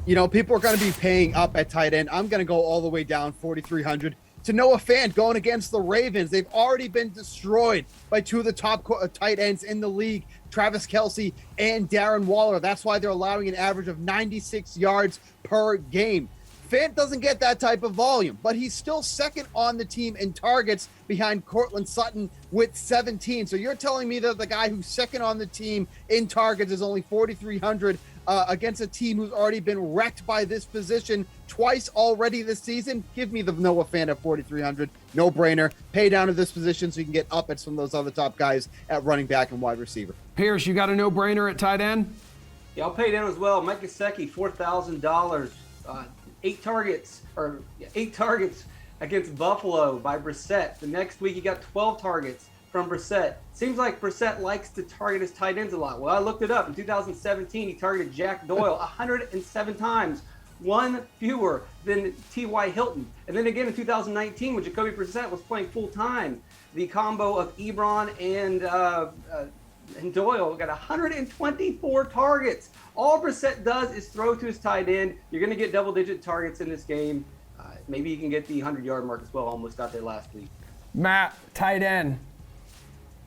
People are going to be paying up at tight end. I'm going to go all the way down 4,300 to Noah Fant going against the Ravens. They've already been destroyed by two of the top tight ends in the league, Travis Kelce and Darren Waller. That's why they're allowing an average of 96 yards per game. Fant doesn't get that type of volume, but he's still second on the team in targets behind Cortland Sutton with 17. So you're telling me that the guy who's second on the team in targets is only 4,300 against a team who's already been wrecked by this position twice already this season? Give me the Noah Fant at 4,300. No brainer. Pay down to this position so you can get up at some of those other top guys at running back and wide receiver. Pierce, you got a no brainer at tight end? Yeah, I'll pay down as well. Mike Gesicki, $4,000. 8 targets against Buffalo by Brissett. The next week he got 12 targets from Brissett. Seems like Brissett likes to target his tight ends a lot. Well, I looked it up. In 2017, he targeted Jack Doyle 107 times, one fewer than T.Y. Hilton. And then again in 2019, when Jacoby Brissett was playing full-time, the combo of Ebron and Doyle got 124 targets. All Brissett does is throw to his tight end. You're going to get double-digit targets in this game. Maybe you can get the 100-yard mark as well. Almost got there last week. Matt, tight end.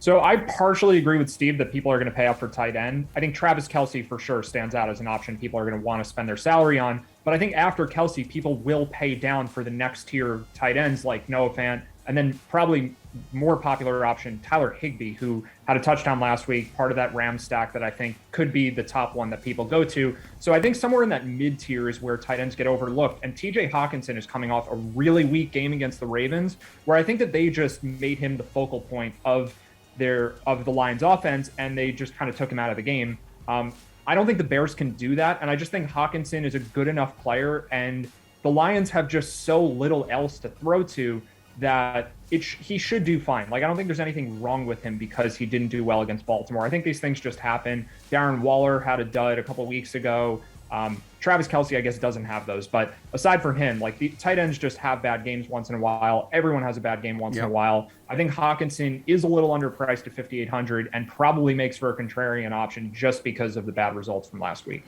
So I partially agree with Steve that people are going to pay up for tight end. I think Travis Kelce for sure stands out as an option people are going to want to spend their salary on. But I think after Kelce, people will pay down for the next tier tight ends like Noah Fant, and then probably more popular option, Tyler Higbee, who had a touchdown last week, part of that Rams stack that I think could be the top one that people go to. So I think somewhere in that mid-tier is where tight ends get overlooked. And TJ Hockenson is coming off a really weak game against the Ravens, where I think that they just made him the focal point of the Lions offense, and they just kind of took him out of the game. I don't think the Bears can do that, and I just think Hockenson is a good enough player, and the Lions have just so little else to throw to that he should do fine. Like, I don't think there's anything wrong with him because he didn't do well against Baltimore. I think these things just happen. Darren Waller had a dud a couple weeks ago. Travis Kelce, I guess, doesn't have those. But aside from him, like, the tight ends just have bad games once in a while. Everyone has a bad game once in a while. I think Hockenson is a little underpriced at 5,800 and probably makes for a contrarian option just because of the bad results from last week.